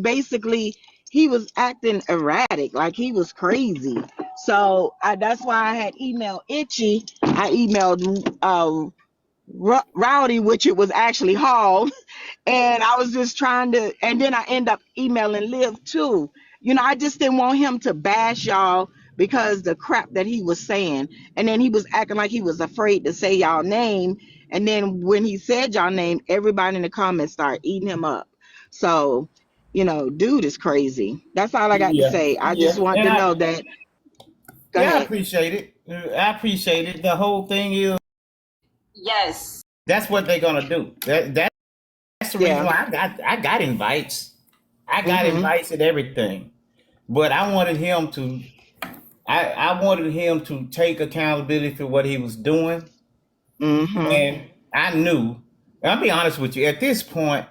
basically he was acting erratic, like he was crazy. So that's why I had emailed Itchy. I emailed Rowdy, which it was actually Hall, and I was just trying to, and then I end up emailing Liv too. I just didn't want him to bash y'all because the crap that he was saying, and then he was acting like he was afraid to say y'all name, and then when he said y'all name, everybody in the comments started eating him up. So, dude is crazy. That's all I got to Yeah, say. I just yeah, want and to know that. Go I ahead. appreciate it. I appreciate it. The whole thing is, Yes. that's what they're gonna do. That's the reason Yeah. why I got invites. I got Mhm. invites and everything. But I wanted him to take accountability for what he was doing. Mhm. And I knew, and I'll be honest with you, at this point,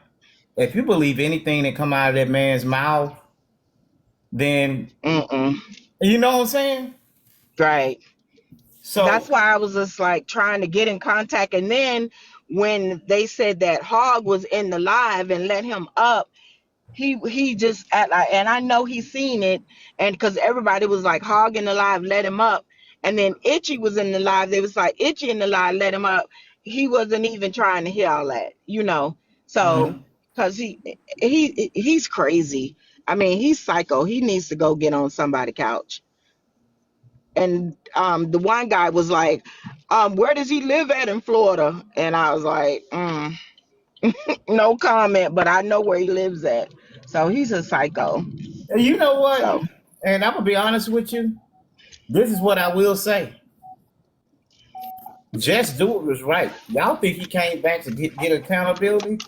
if you believe anything that come out of that man's mouth, then Mm-mm. you know what I'm saying? Right. That's So why I was just like trying to get in contact. And then when they said that Hog was in the live and let him up, he just and I know he seen it, and because everybody was like Hog in the live, let him up. And then Itchy was in the live. They was like Itchy in the live, let him up. He wasn't even trying to hear all that. So mhm. because he's crazy. I mean, he's psycho. He needs to go get on somebody's couch. And the one guy was like, where does he live at in Florida? And I was like, no comment, but I know where he lives at. So he's a psycho. And you know what? So And I'm gonna be honest with you. This is what I will say. Just do it was right. Y'all think he came back to get accountability?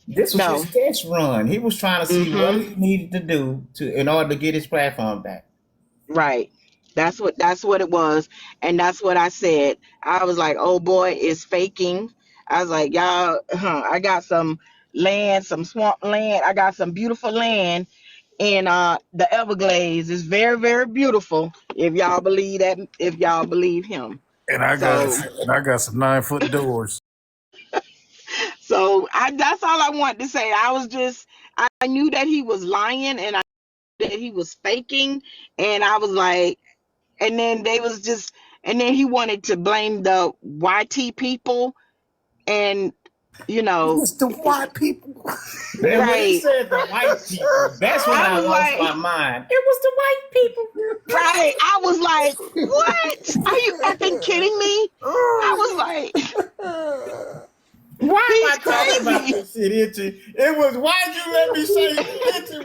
This was no. his test run. He was trying to see what Mm-hmm. he needed to do in order to get his platform back. Right. That's what it was. And that's what I said. I was like, oh boy, it's faking. I was like, y'all, I got some land, some swamp land. I got some beautiful land in the Everglades. It's very, very beautiful. If y'all believe him. And I got So and I got some 9-foot doors. that's all I wanted to say. I knew that he was lying, and I knew that he was faking, and I was like, and then they was just, and then he wanted to blame the YT people, and you know, It's the white people. And when he right. said the white people, that's when I I was lost like, my mind. It was the white people. right. I was like, what? Are you effing kidding me? I was like, Why am he's I talking about crazy. this shit, Itchy? It was why'd you let me say Itchy?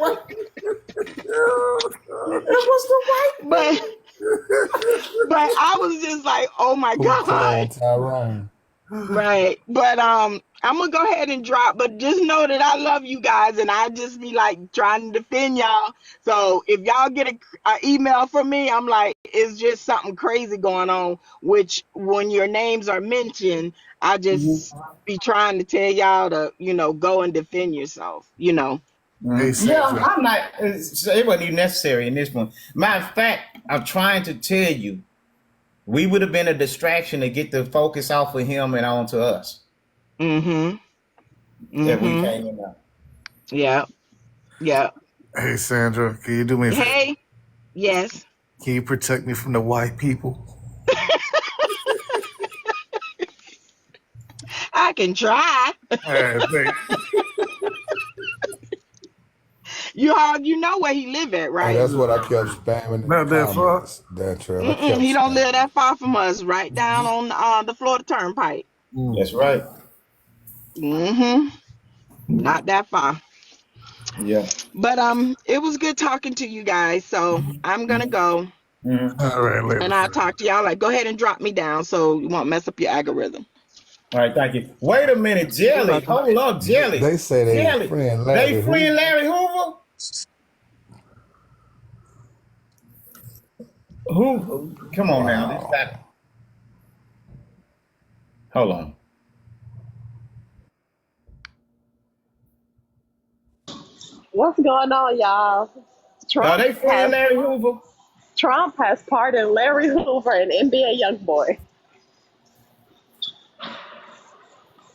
It was the white but people. but I was just like, oh my Who god. cloned Tyrone? Right. But I'm gonna go ahead and drop, but just know that I love you guys, and I just be like trying to defend y'all. So if y'all get a email from me, I'm like, it's just something crazy going on, which when your names are mentioned, I just be trying to tell y'all to, go and defend yourself. Hey Yeah, Sandra. I'm not. It wasn't even necessary in this one. Matter of fact, I'm trying to tell you, we would have been a distraction to get the focus off of him and onto us Mm-hmm. if we Mm-hmm. came in there. Yeah. Yeah. Hey Sandra, can you do me a favor? Hey, yes. Can you protect me from the white people? I can try. Thanks. You know where he live at, Hey, right? that's what I kept spamming in the Not that far. comments. Dantrel, I Mm-mm, kept he don't live spamming. that far from us, right down on the Florida Turnpike. That's right. Mm-hmm. Not that far. Yeah. But it was good talking to you guys. So I'm gonna go, Mhm. All right, later, and I'll Sandra. talk to y'all. Like, go ahead and drop me down so you won't mess up your algorithm. All right, thank you. Wait a minute, You're Jelly. welcome. Hold up, Jelly. They say they Jelly. friend They Larry friend Hoover. Larry Hoover? Who? Come on now. This Wow. got. Hold on. What's going on, y'all? Are Trump they friend has Larry Hoover? Trump has pardoned Larry Hoover and NBA YoungBoy.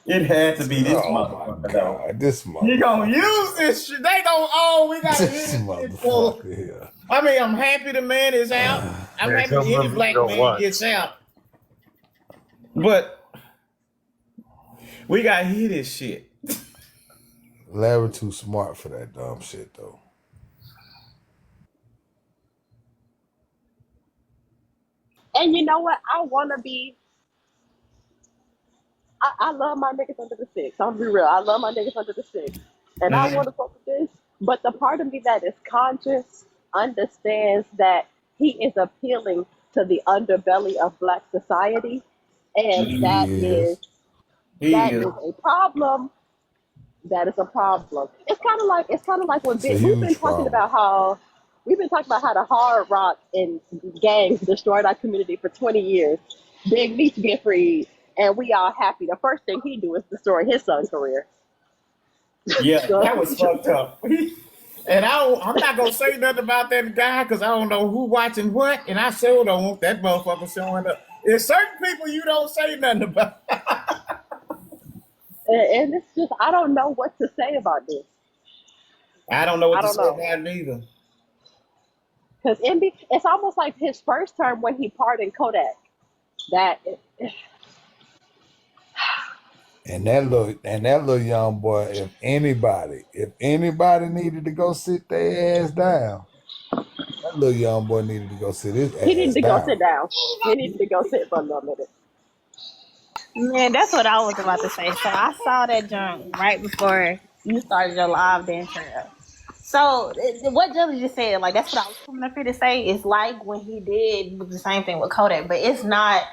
It had to be this Oh my motherfucker though. God, this You gonna motherfucker. use this shit? They don't. Oh, we gotta This use this shit for. motherfucker here. I mean, I'm happy the man is out. I'm Man, happy come any on, black video man gets once. out. But we gotta hear this shit. Larry too smart for that dumb shit though. And you know what? I want to be. I love my niggas under the six. I'm gonna be real. I love my niggas under the six, and I want to fuck with this. But the part of me that is conscious understands that he is appealing to the underbelly of Black society, and He is. He that is. is a problem. That is a problem. It's kind of like when It's a we've been huge talking problem. about how the hard rock and gangs destroyed our community for 20 years. Big Meech get freed, and we all happy. The first thing he do is destroy his son's career. Yeah, So, that was fucked up. And I'm not gonna say nothing about that guy because I don't know who watching what, and I sure don't want that motherfucker showing up. There's certain people you don't say nothing about. and it's just I don't know what to say about this. I don't know what I to don't say know. about it either. Because it's almost like his first term when he pardoned Kodak. That And that little young boy, if anybody needed to go sit their ass down, that little young boy needed to go sit his he needed ass to go down. sit down. He needed to go sit for a little minute. Man, that's what I was about to say. So I saw that junk right before you started your live Dantrel. So what Jelly just said, like that's what I was coming up here to say. It's like when he did the same thing with Kodak, but it's not.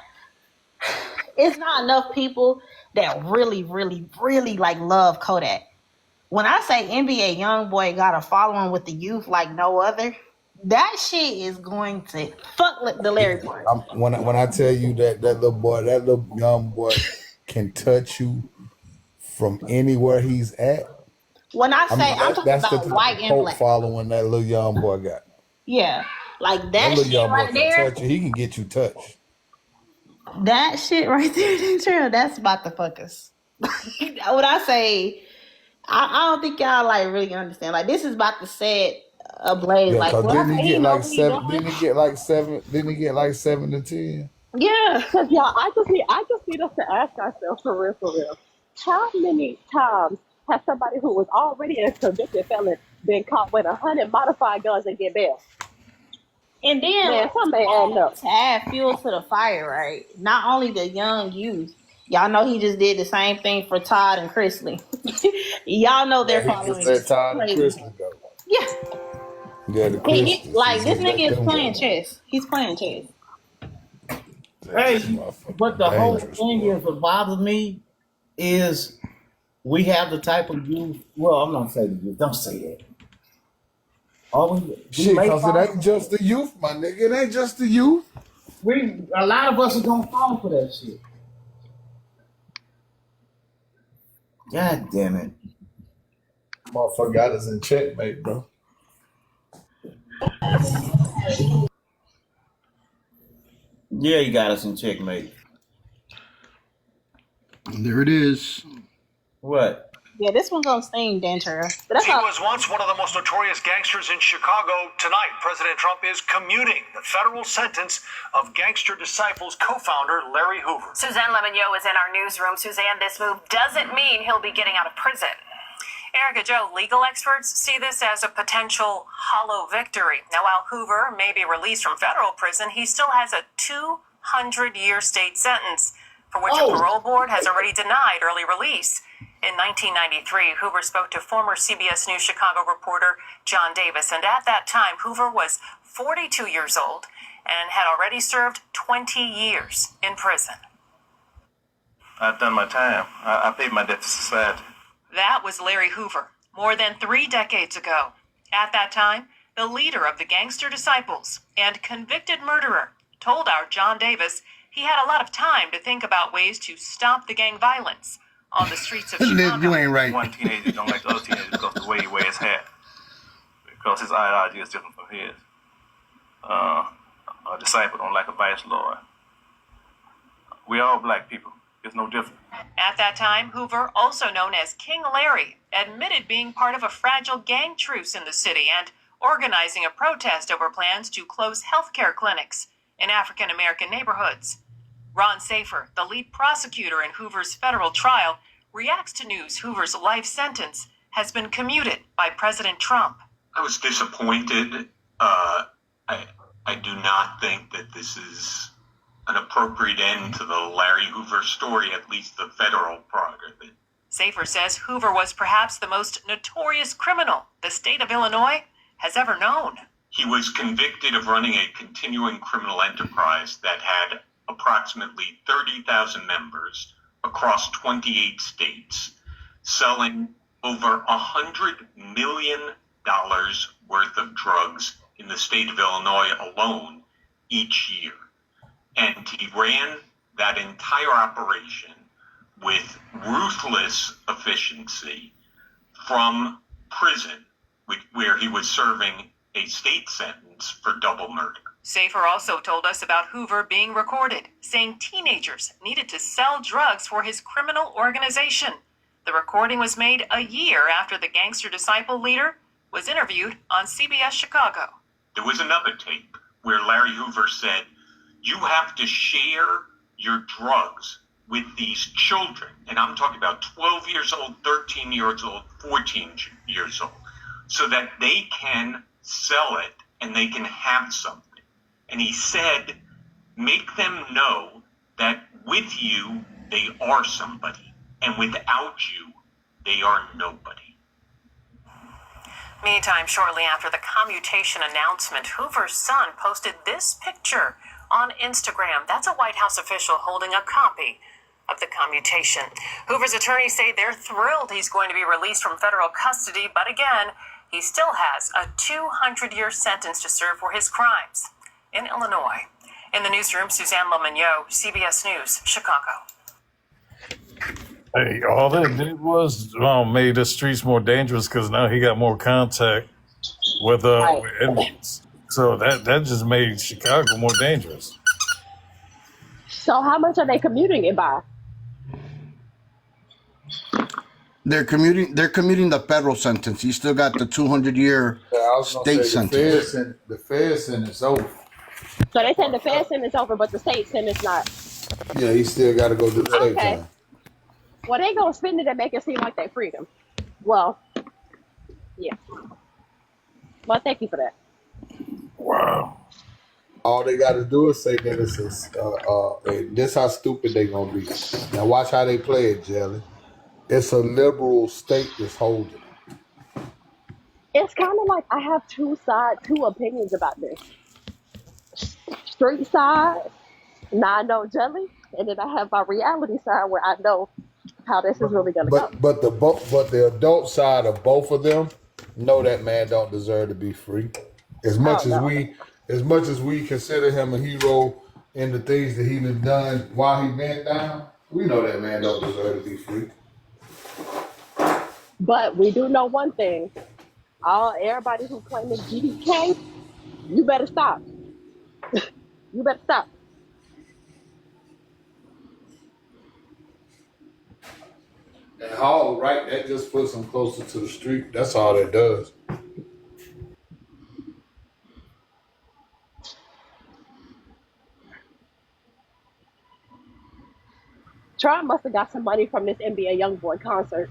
It's not enough people that really, really, really like love Kodak. When I say NBA YoungBoy got a following with the youth like no other, that shit is going to fuck the Larry part. When I tell you that little young boy can touch you from anywhere he's at. When I I say mean, I'm talking that's the about type white of and cult black. following that little young boy got. Yeah. Like That that little shit young boy right can there. touch you. He can get you touched. That shit right there, Dantrel, that's about to fuck us. When I say, I don't think y'all like really understand. Like this is about to set ablaze. Yeah, Like cause when I didn't he say he get know like what he seven? doing, Didn't he get like seven? Didn't he get like 7 to 10? yeah. Cause y'all, I just need us to ask ourselves for real, for real. How many times has somebody who was already a convicted felon been caught with 100 modified guns and get bail? And then Man, something ain't adding up. to add fuel to the fire, right? Not only the young youth, y'all know he just did the same thing for Todd and Chrisley. Y'all know they're Yeah, he just following let is Todd and crazy. Chrisley go. Yeah, Yeah, the Chrisleys. like He this just let nigga is them playing go. chess. He's playing chess. This Hey, but motherfucker the whole dangerous, thing boy. is what bothers me is we have the type of youth. Well, I'm not saying the youth. Don't say that. We Shit, may cause it fall ain't for just that. the youth, my nigga. It ain't just the youth. A lot of us are gonna fall for that shit. God damn it. Motherfucker got us in checkmate, bro. Yeah, you got us in checkmate. There it is. What? Yeah, this one gonna sting Dantrell. But that's He all. was once one of the most notorious gangsters in Chicago. Tonight, President Trump is commuting the federal sentence of Gangster Disciples co-founder Larry Hoover. Suzanne Lemonnier is in our newsroom. Suzanne, this move doesn't mean he'll be getting out of prison. Erica Joe, legal experts see this as a potential hollow victory. Now, while Hoover may be released from federal prison, he still has a 200-year state sentence for which a parole board has already denied early release. In 1993, Hoover spoke to former CBS News Chicago reporter John Davis, and at that time, Hoover was 42 years old and had already served 20 years in prison. I've done my time. I paid my debt to society. That was Larry Hoover, more than 3 decades ago. At that time, the leader of the Gangster Disciples and convicted murderer told our John Davis he had a lot of time to think about ways to stop the gang violence on the streets of Chicago. You ain't right. One teenager don't like the other teenager because of the way he wears his hat. Because his ideology is different from his. A disciple don't like a vice lord. We all black people. It's no different. At that time, Hoover, also known as King Larry, admitted being part of a fragile gang truce in the city and organizing a protest over plans to close healthcare clinics in African American neighborhoods. Ron Safer, the lead prosecutor in Hoover's federal trial, reacts to news Hoover's life sentence has been commuted by President Trump. I was disappointed. I do not think that this is an appropriate end to the Larry Hoover story, at least the federal part of it. Safer says Hoover was perhaps the most notorious criminal the state of Illinois has ever known. He was convicted of running a continuing criminal enterprise that had approximately 30,000 members across 28 states, selling over $100 million worth of drugs in the state of Illinois alone each year. And he ran that entire operation with ruthless efficiency from prison, where he was serving a state sentence for double murder. Safer also told us about Hoover being recorded, saying teenagers needed to sell drugs for his criminal organization. The recording was made a year after the gangster disciple leader was interviewed on CBS Chicago. There was another tape where Larry Hoover said, "You have to share your drugs with these children." And I'm talking about 12 years old, 13 years old, 14 years old, so that they can sell it and they can have something. And he said, make them know that with you, they are somebody, and without you, they are nobody. Meantime, shortly after the commutation announcement, Hoover's son posted this picture on Instagram. That's a White House official holding a copy of the commutation. Hoover's attorneys say they're thrilled he's going to be released from federal custody, but again, he still has a 200-year sentence to serve for his crimes in Illinois. In the newsroom, Suzanne Lomagno, CBS News, Chicago. Hey, all that did was made the streets more dangerous because now he got more contact with inmates. So that just made Chicago more dangerous. So how much are they commuting it by? They're commuting the federal sentence. He still got the 200-year state sentence. The Fed sentence over. So they said the Fed sentence over, but the state sentence not. Yeah, he still got to go do the state Okay. time. Well, they gonna spend it and make it seem like they freed him. Well, yeah. Well, thank you for that. Wow. All they got to do is say that it's this how stupid they gonna be. Now watch how they play it, Jelly. It's a liberal state that's holding it. It's kind of like I have two opinions about this. Street side, now I know jelly, and then I have my reality side where I know how this is really gonna go. But the adult side of both of them know that man don't deserve to be free. As much as we consider him a hero in the things that he done while he been down, we know that man don't deserve to be free. But we do know one thing: everybody who claims GDK, you better stop. You better stop. And Hall, right? That just puts him closer to the street. That's all that does. Trump must have got some money from this NBA YoungBoy concert.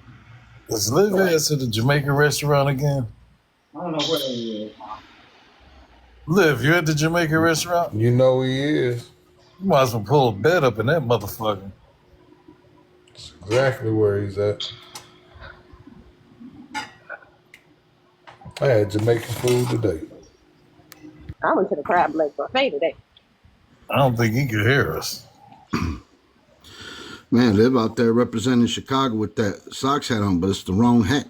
Is Liv at the Jamaican restaurant again? I don't know where he is. Liv, you at the Jamaican restaurant? You know he is. You might as well pull a bed up in that motherfucker. That's exactly where he's at. I had Jamaican food today. I went to the crab leg buffet today. I don't think he could hear us. Man, Liv out there representing Chicago with that Sox hat on, but it's the wrong hat.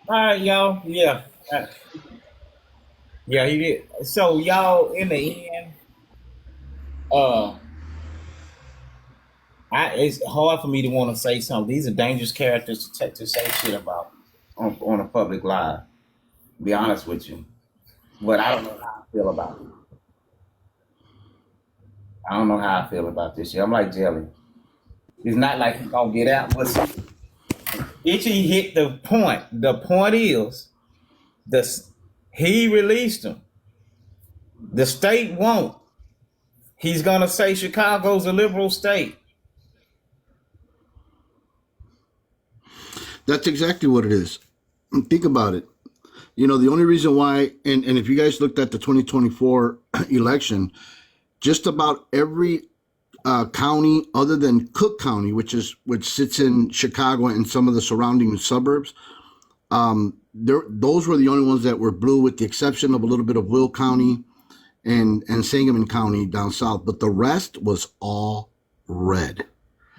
All right, y'all. Yeah. Yeah, he did. So, y'all, in the end, it's hard for me to want to say something. These are dangerous characters to say shit about on a public live. To be honest with you. But I don't know how I feel about it. I don't know how I feel about this shit. I'm like Jelly. It's not like he's gonna get out. But Itchy hit the point. The point is, he released him. The state won't. He's gonna say Chicago's a liberal state. That's exactly what it is. Think about it. You know, the only reason why, and if you guys looked at the 2024 election, just about every county other than Cook County, which sits in Chicago and some of the surrounding suburbs, those were the only ones that were blue, with the exception of a little bit of Will County and Sangamon County down south. But the rest was all red.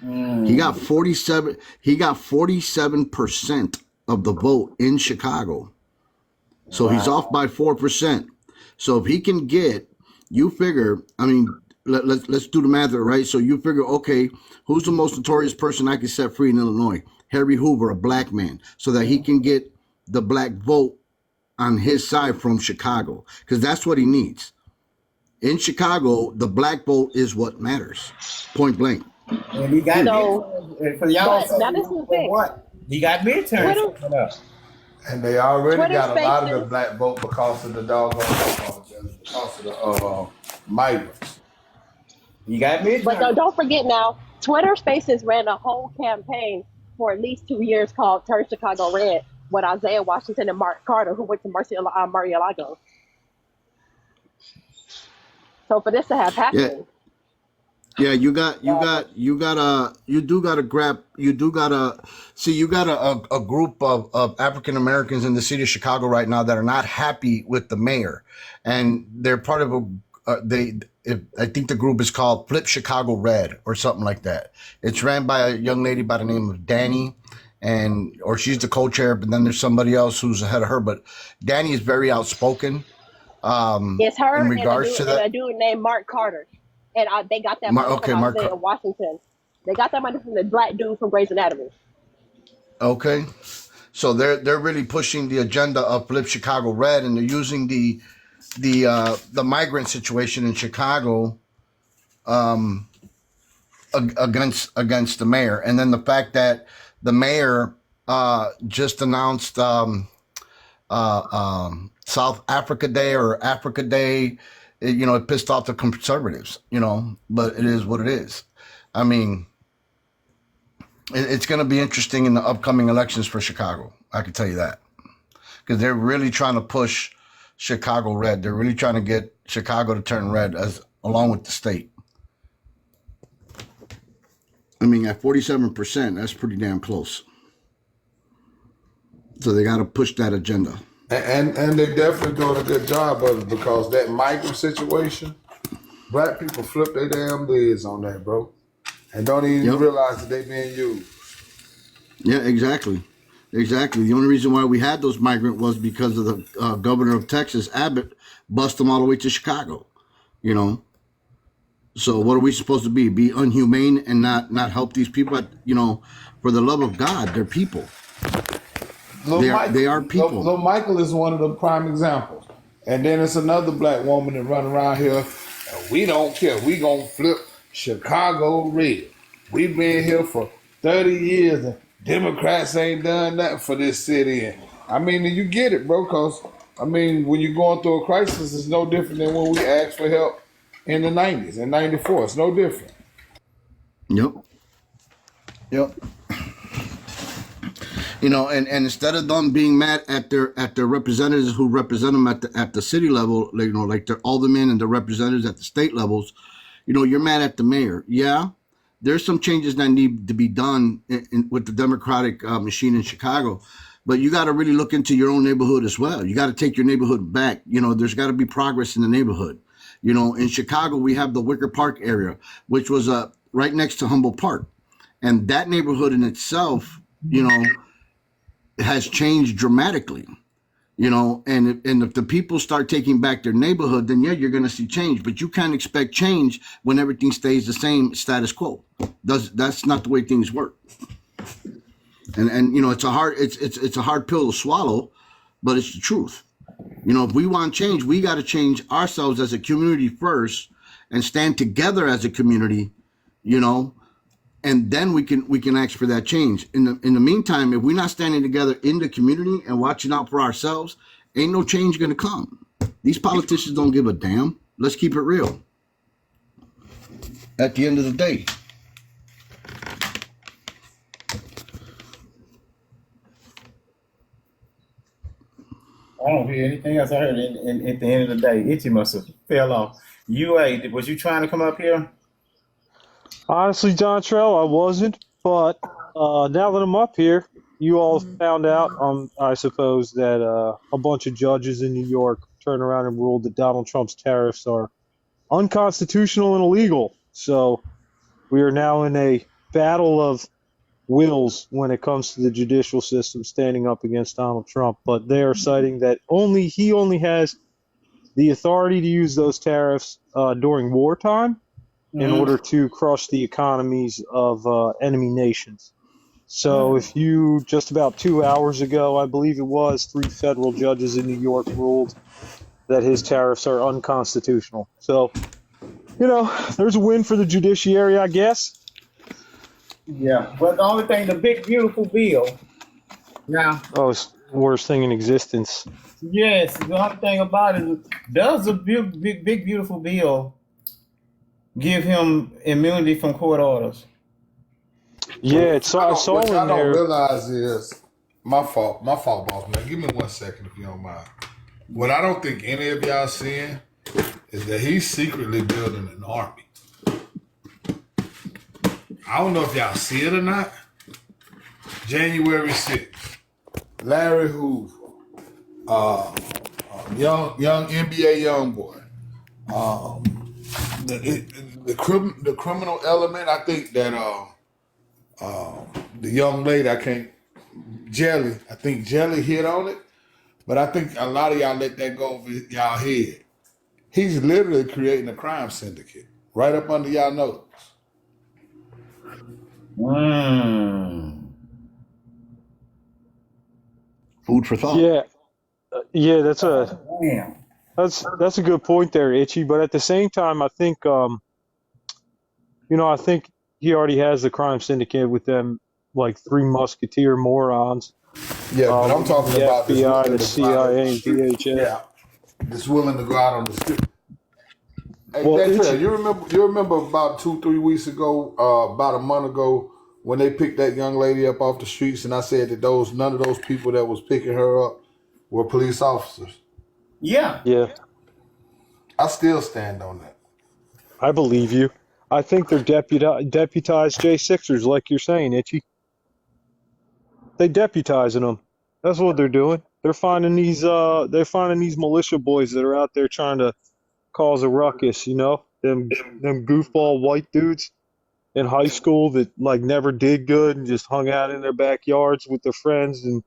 He got 47. He got 47% of the vote in Chicago. So he's off by 4%. So if he can get, you figure, I mean, let's do the math, right? So you figure, okay, who's the most notorious person I can set free in Illinois? Harry Hoover, a black man, so that he can get the black vote on his side from Chicago, because that's what he needs. In Chicago, the black vote is what matters, point blank. And he got for y'all. Now this is the thing. What? He got midterms coming up. And they already Twitter got a lot of Spaces. the black vote because of the doggone, because of the migrants. You got midterms. But don't forget now, Twitter Spaces ran a whole campaign for at least 2 years called Turn Chicago Red with Isaiah Washington and Mark Carter, who went to Mar-a-Lago. So for this to have happened. Yeah, you got a group of African Americans in the city of Chicago right now that are not happy with the mayor, and they're part of I think the group is called Flip Chicago Red or something like that. It's ran by a young lady by the name of Danny, or she's the co-chair, but then there's somebody else who's ahead of her. But Danny is very outspoken. It's her in regards and to that. a dude named Mark Carter. And they got that money from Isaiah Washington. They got that money from the black dude from Grey's Anatomy. Okay. So they're really pushing the agenda of Flip Chicago Red, and they're using the migrant situation in Chicago against the mayor. And then the fact that the mayor just announced South Africa Day or Africa Day. It pissed off the conservatives, but it is what it is. I mean, it's going to be interesting in the upcoming elections for Chicago. I can tell you that, because they're really trying to push Chicago red. They're really trying to get Chicago to turn red along with the state. I mean, at 47%, that's pretty damn close. So they got to push that agenda. And they're definitely doing a good job of it, because that migrant situation, black people flip their damn lids on that, bro, and don't even realize that they being used. Yeah, exactly. The only reason why we had those migrants was because of the governor of Texas, Abbott, bust them all the way to Chicago. So what are we supposed to be? Be unhumane and not help these people? For the love of God, they're people. They are people. Little Michael is one of the prime examples. And then it's another black woman that run around here, and we don't care. We gonna flip Chicago red. We've been here for 30 years, and Democrats ain't done nothing for this city. And I mean, you get it, bro, because, when you're going through a crisis, it's no different than when we asked for help in the 90s, in 94. It's no different. Yep. And instead of them being mad at their representatives who represent them at the city level, like their aldermen and the representatives at the state levels, you're mad at the mayor. Yeah, there's some changes that need to be done with the Democratic machine in Chicago, but you got to really look into your own neighborhood as well. You got to take your neighborhood back. There's got to be progress in the neighborhood. In Chicago, we have the Wicker Park area, which was right next to Humboldt Park, and that neighborhood in itself, has changed dramatically, and if the people start taking back their neighborhood, then you're going to see change. But you can't expect change when everything stays the same, status quo. That's not the way things work. And it's a hard pill to swallow, but it's the truth. You know, if we want change, we got to change ourselves as a community first and stand together as a community, you know, and then we can ask for that change. In the meantime, if we're not standing together in the community and watching out for ourselves, ain't no change going to come. These politicians don't give a damn. Let's keep it real. At the end of the day. I don't hear anything else. I heard at the end of the day, Itchy must have fell off. Was you trying to come up here? Honestly, Dantrel, I wasn't, but now that I'm up here, you all found out, I suppose, that a bunch of judges in New York turned around and ruled that Donald Trump's tariffs are unconstitutional and illegal. So we are now in a battle of wills when it comes to the judicial system standing up against Donald Trump. But they are citing that he only has the authority to use those tariffs during wartime in order to crush the economies of enemy nations. So if you, just about 2 hours ago, I believe it was, 3 federal judges in New York ruled that his tariffs are unconstitutional. So, you know, there's a win for the judiciary, I guess. Yeah, but the only thing, the big beautiful bill. Now, Oh, it's the worst thing in existence. yes, the only thing about it is, does the big beautiful bill give him immunity from court orders? Yeah, I What saw y'all in don't there. realize is my fault, boss man. Give me 1 second if you don't mind. What I don't think any of y'all seeing is that he's secretly building an army. I don't know if y'all see it or not. January 6th, Larry Hoover, young NBA young boy. The criminal element. I think that the young lady, Jelly. I think Jelly hit on it, but I think a lot of y'all let that go over y'all head. He's literally creating a crime syndicate right up under y'all nose. Food for thought. Yeah, yeah, Damn. that's a good point there, Itchy. But at the same time, I think I think he already has the crime syndicate with them, like 3 musketeer morons. Yeah, but I'm talking The about this FBI, willing the to go out on the CIA, and street. DHS. Yeah, this willing to go out on the street. Hey, Well, Dantrel, you remember about 2-3 weeks ago, about a month ago, when they picked that young lady up off the streets, and I said that none of those people that was picking her up were police officers. Yeah. yeah, I still stand on that. I believe you. I think they're deputized J6ers, like you're saying, Itchy. They deputizing them. That's what they're doing. They're finding these militia boys that are out there trying to cause a ruckus. You know, them goofball white dudes in high school that like never did good and just hung out in their backyards with their friends and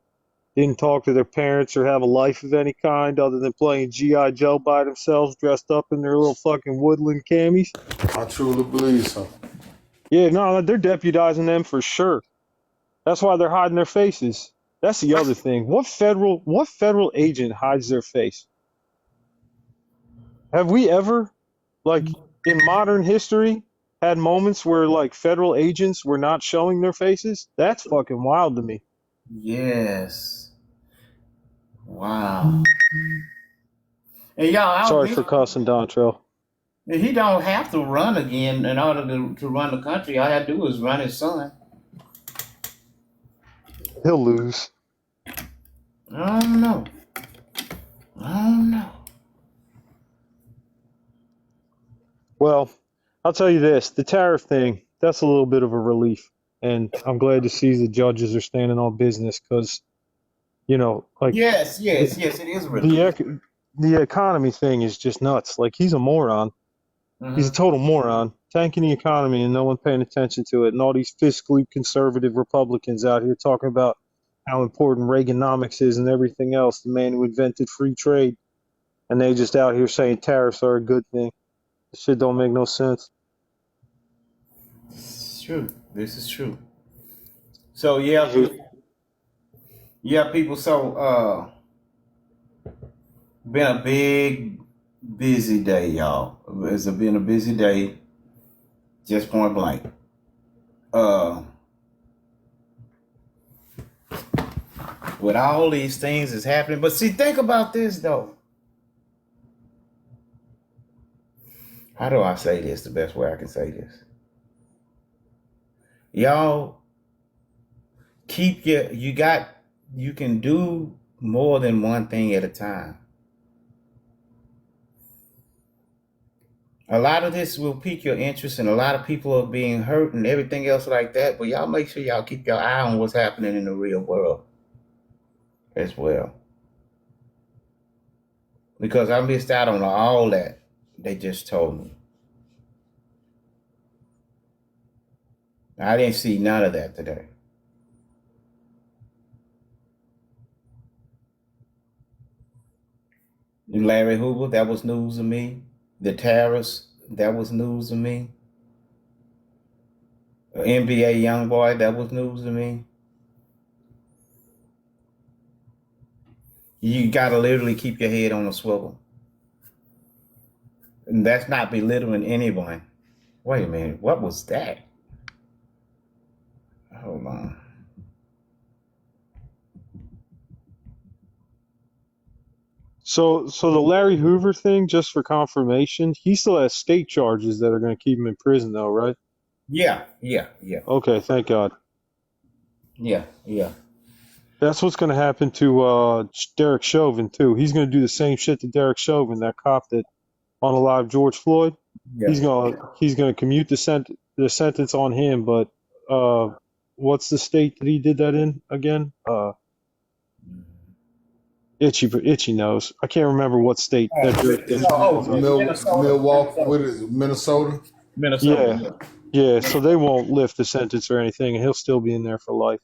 didn't talk to their parents or have a life of any kind other than playing G.I. Joe by themselves, dressed up in their little fucking woodland camis. I truly believe so. Yeah, no, they're deputizing them for sure. That's why they're hiding their faces. That's the other thing. What federal agent hides their face? Have we ever, like, in modern history, had moments where like federal agents were not showing their faces? That's fucking wild to me. Yes. Wow. And Sorry for cussing, Dantrell. he don't have to run again in order to run the country. All I do is run his son. He'll lose. I don't know. Well, I'll tell you this, the tariff thing, that's a little bit of a relief. And I'm glad to see the judges are standing on business because, like Yes, it is really. the economy thing is just nuts. Like, he's a moron. He's a total moron, tanking the economy and no one paying attention to it. And all these fiscally conservative Republicans out here talking about how important Reaganomics is and everything else, the man who invented free trade. And they just out here saying tariffs are a good thing. This shit don't make no sense. It's true. This is true. So people. So Been a big, busy day, y'all. It's been a busy day, just point blank. Uh, with all these things that's happening, but see, think about this though. How do I say this the best way I can say this? Y'all you can do more than one thing at a time. A lot of this will pique your interest, and a lot of people are being hurt and everything else like that. But y'all make sure y'all keep your eye on what's happening in the real world as well. Because I missed out on all that they just told me. I didn't see none of that today. Larry Hoover, that was news to me. The tariffs, that was news to me. NBA young boy, that was news to me. You gotta literally keep your head on a swivel. And that's not belittling anyone. Wait a minute, what was that? Hold on. So the Larry Hoover thing, just for confirmation, he still has state charges that are going to keep him in prison, though, right? Yeah. Okay, thank God. Yeah. That's what's going to happen to Derek Chauvin too. He's going to do the same shit to Derek Chauvin, that cop that unalived George Floyd. Yeah. He's gonna commute the sentence on him. But what's the state that he did that in again? Itchy knows. I can't remember what state that jurisdiction is. Milwaukee, what is it, Minnesota? Yeah. Yeah, so they won't lift the sentence or anything, and he'll still be in there for life.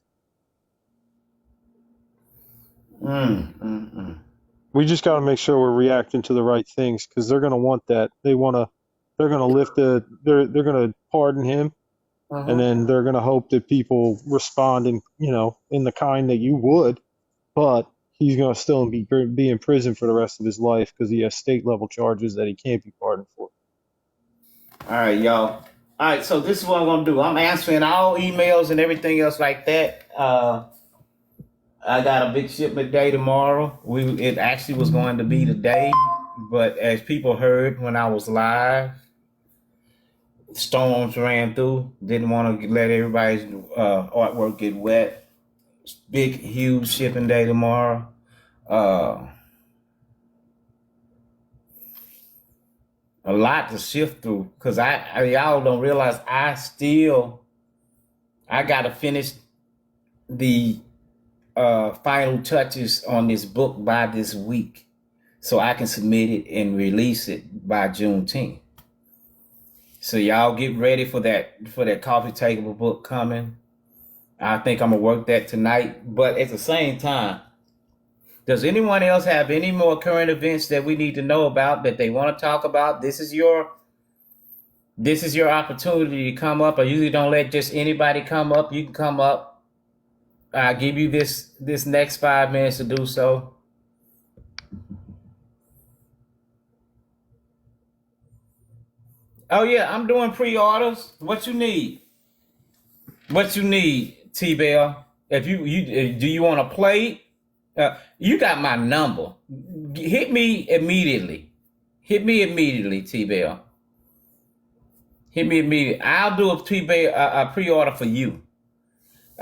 We just got to make sure we're reacting to the right things, because they're going to want that. They're going to lift they're going to pardon him, and then they're going to hope that people respond in the kind that you would, but he's going to still be in prison for the rest of his life because he has state level charges that he can't be pardoned for. All right, y'all. All right, so this is what I'm gonna do. I'm answering all emails and everything else like that. I got a big shipment day tomorrow. It actually was going to be today, but as people heard when I was live, storms ran through. Didn't want to let everybody's artwork get wet. Big, huge shipping day tomorrow. A lot to sift through, because y'all don't realize I got to finish the final touches on this book by this week, so I can submit it and release it by Juneteenth. So y'all get ready for that coffee table book coming. I think I'm gonna work that tonight, but at the same time, does anyone else have any more current events that we need to know about that they want to talk about? This is your opportunity to come up. I usually don't let just anybody come up. You can come up. I'll give you this next 5 minutes to do so. Oh yeah, I'm doing pre-orders. What you need, T-Bell? If do you want to play? You got my number. Hit me immediately, T-Bell. Hit me immediately. I'll do a pre-order for you.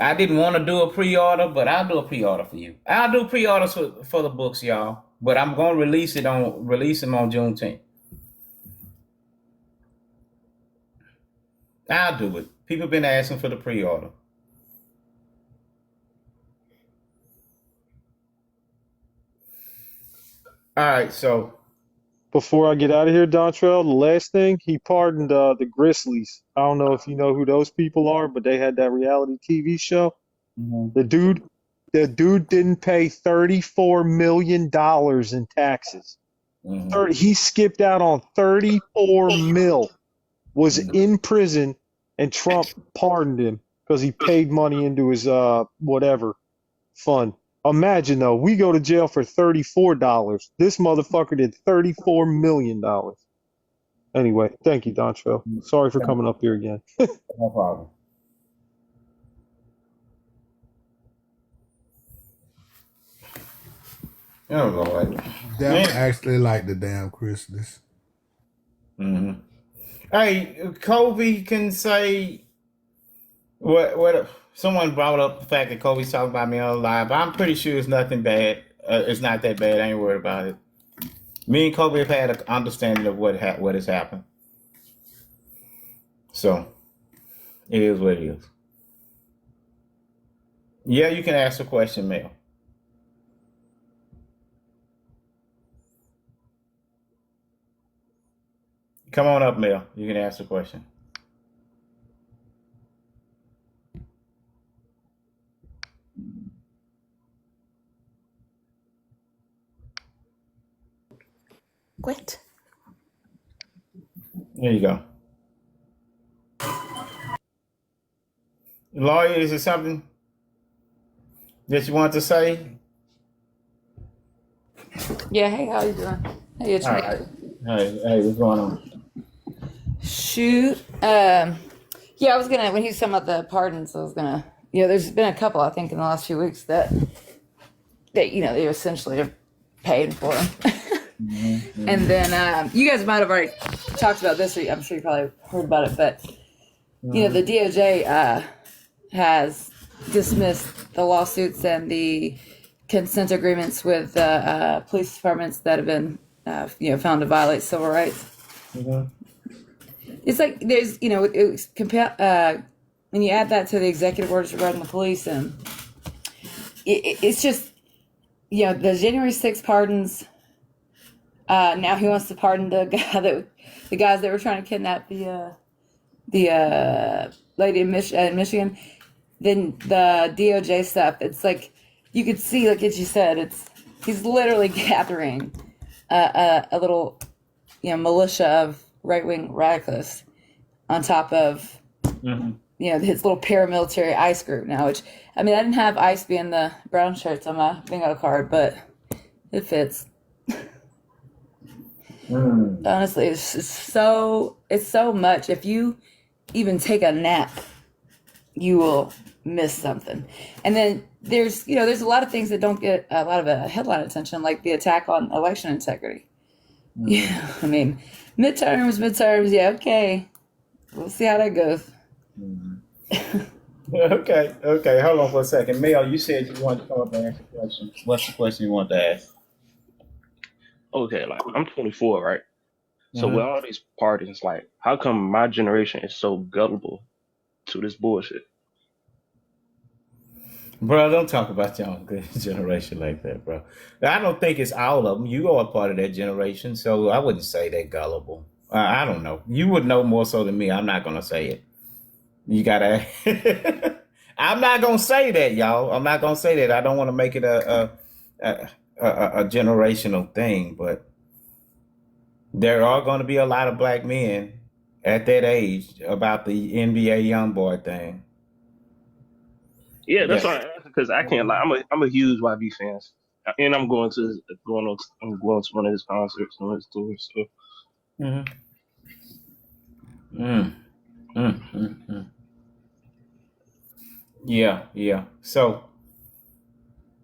I didn't want to do a pre-order, but I'll do a pre-order for you. I'll do pre-orders for the books, y'all. But I'm gonna release them on Juneteenth. I'll do it. People been asking for the pre-order. All right, so before I get out of here, Dantrel, the last thing, he pardoned the Grizzlies. I don't know if you know who those people are, but they had that reality TV show. The dude didn't pay $34 million in taxes. He skipped out on 34 mil, was in prison, and Trump pardoned him because he paid money into his whatever fund. Imagine though, we go to jail for $34. This motherfucker did $34 million. Anyway, thank you, Dontrell. Sorry for coming up here again. No problem. Oh Lord. Them actually like the damn Christmas. Mm-hmm. Hey, Kobe can say what someone brought up the fact that Kobe's talking about me on live. I'm pretty sure it's nothing bad. It's not that bad. I ain't worried about it. Me and Kobe have had an understanding of what has happened. So it is what it is. Yeah, you can ask a question, Mel. Come on up, Mel. You can ask a question. What? There you go. Lawyer, is it something that you want to say? Yeah, hey, how you doing? Hey, it's All me. right. Hey, what's going on? Shoot. Yeah, I was gonna, when he was talking about the pardons, I was gonna, there's been a couple, I think, in the last few weeks that they essentially are paying for them. Mm-hmm. And then, you guys might have already talked about this, or I'm sure you probably heard about it, but, the DOJ, has dismissed the lawsuits and the consent agreements with police departments that have been, found to violate civil rights. Mm-hmm. It's like there's, when you add that to the executive orders regarding the police, and it's just, the January 6th pardons. Now he wants to pardon the guys that were trying to kidnap the lady in Michigan. Then the DOJ stuff. It's like you could see, like as you said, he's literally gathering a little, militia of right-wing radicalists on top of, his little paramilitary ICE group now, which, I didn't have ICE being the brown shirts on my bingo card, but it fits. Honestly, it's so much. If you even take a nap, you will miss something. And then there's a lot of things that don't get a lot of headline attention, like the attack on election integrity. Yeah, midterms, yeah, okay. We'll see how that goes. Okay. Hold on for a second. Mel, you said you wanted to come up and ask a question. What's the question you want to ask? Okay, like I'm 24, right? So with all these parties, like, how come my generation is so gullible to this bullshit? Bro, don't talk about your own generation like that, bro. I don't think it's all of them. You are a part of that generation, so I wouldn't say they're gullible. I don't know. You would know more so than me. I'm not going to say it. You got to... I'm not going to say that, y'all. I'm not going to say that. I don't want to make it a generational thing, but there are going to be a lot of black men at that age about the NBA YoungBoy thing. Yeah, that's why I asked, because I can't lie. I'm a huge YB fan, and I'm going to one of his concerts on his tour. So. Yeah. So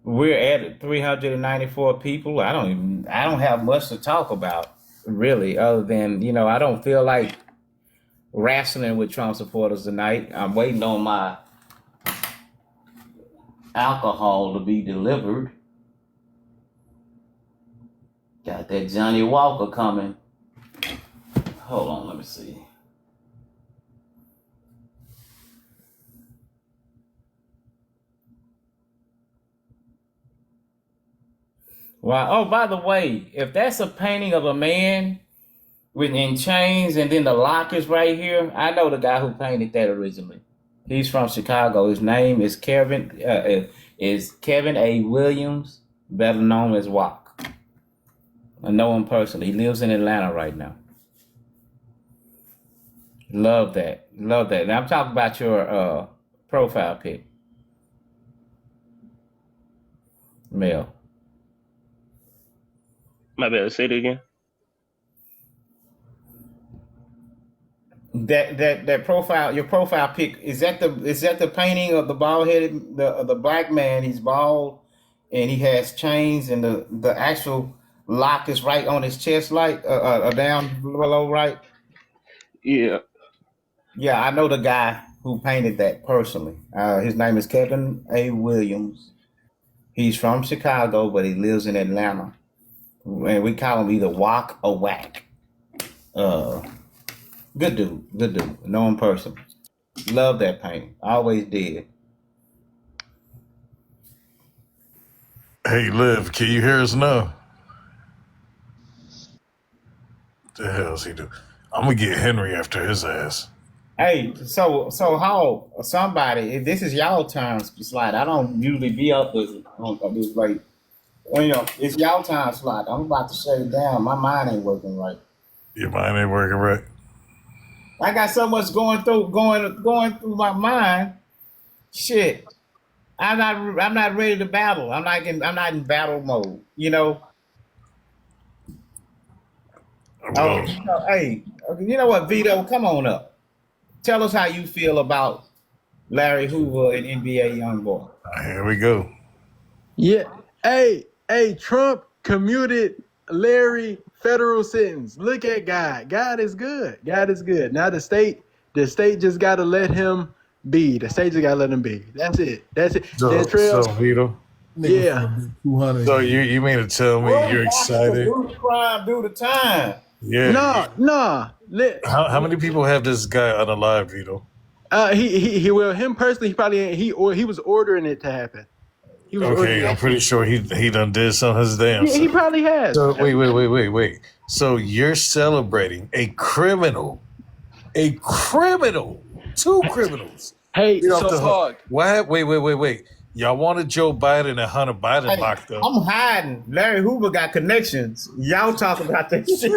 we're at 394 people. I don't have much to talk about really, other than I don't feel like wrestling with Trump supporters tonight. I'm waiting on my alcohol to be delivered. Got that Johnny Walker coming. Hold on, let me see. Wow. Oh, by the way, if that's a painting of a man in chains and then the lock is right here, I know the guy who painted that originally. He's from Chicago. His name is Kevin A. Williams, better known as Walk. I know him personally. He lives in Atlanta right now. Love that. Now I'm talking about your profile pic. Male. My bad. Say it again. That profile, your profile pic, is that the painting of the bald headed the black man? He's bald and he has chains, and the actual lock is right on his chest, like down below, right? Yeah. Yeah, I know the guy who painted that personally. His name is Kevin A. Williams. He's from Chicago, but he lives in Atlanta, and we call him either Walk or Whack. Good dude. Know him personally. Love that painting. Always did. Hey, Liv, can you hear us now? The hell's he do? I'm gonna get Henry after his ass. Hey, so how somebody? If this is y'all time slide, I don't usually be up this late. Well, it's y'all time slide. I'm about to shut it down. My mind ain't working right. Your mind ain't working right. I got so much going through my mind. Shit, I'm not ready to battle. I'm not in battle mode. Well, Hey, you know what, Vito? Come on up. Tell us how you feel about Larry Hoover and NBA YoungBoy. here we go. Yeah. Hey, Trump commuted Larry federal sentence. Look at God. God is good. Now the state just gotta let him be. The state just gotta let him be. That's it. Dantrel. So Vito. Yeah. 200. So you mean to tell me you're excited? Do the crime, do the time. Yeah. No. How many people have this guy unalive, Vito? Him personally, he was ordering it to happen. He was Okay, I'm pretty sure he done did some of his damn he stuff. probably has. So wait. So you're celebrating a criminal, two criminals. Hey, Get off so the hook. hard. What? Wait. Y'all wanted Joe Biden and Hunter Biden locked up. I'm hiding. Larry Hoover got connections. Y'all talking about that shit.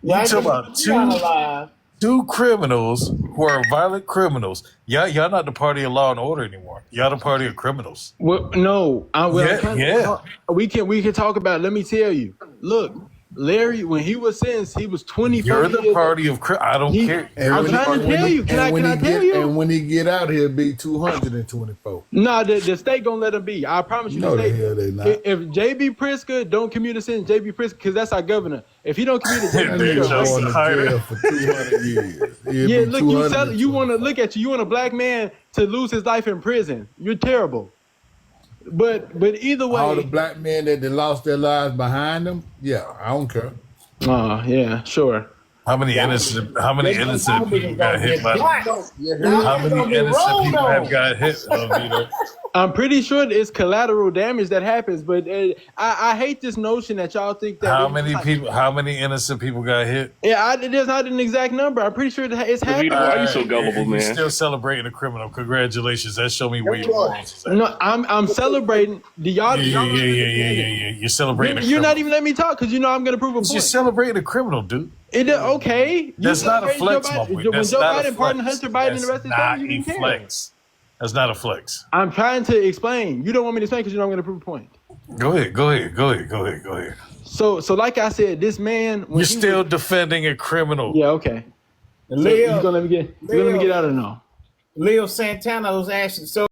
You talking about two criminals who are violent criminals. Y'all not the party of law and order anymore. Y'all the party of criminals. Well, no. Yeah. We can talk about. Let me tell you. Look, Larry, when he was sentenced, he was 24. You're the party of I don't care. I'm trying to tell you. Can I tell you? And when he get out, he'll be 224. No, the state gonna let him be. I promise you. No, the hell they not. If J.B. Pritzker don't commute a sentence, J.B. Pritzker, because that's our governor. If he don't commute a That sentence, nigga going to jail for 200 years. yeah. Look, you want to look at you want a black man to lose his life in prison. You're terrible. But either way, all the black men that they lost their lives behind them, yeah, I don't care. Yeah, sure. How many innocent people got hit by? How many innocent people have got hit? I'm pretty sure it's collateral damage that happens, but I hate this notion that y'all think that. How many innocent people got hit? Yeah, there's not an exact number. I'm pretty sure it's happening. Why are you so gullible, You're man? still celebrating a criminal. Congratulations. That show me where you are. No, I'm celebrating. Yeah. You're celebrating. You're not even letting me talk because you know I'm going to prove a point. You're celebrating a criminal, dude. Okay. That's not a flex, my boy. When Joe Biden pardoned Hunter Biden and the rest of his family, you didn't care. That's not a flex. I'm trying to explain. You don't want me to explain because you know I'm going to prove a point. Go ahead. So like I said, this man. You're still defending a criminal. Yeah. Okay. Leo, you gonna let me get out of no. Leo Santana was actually so.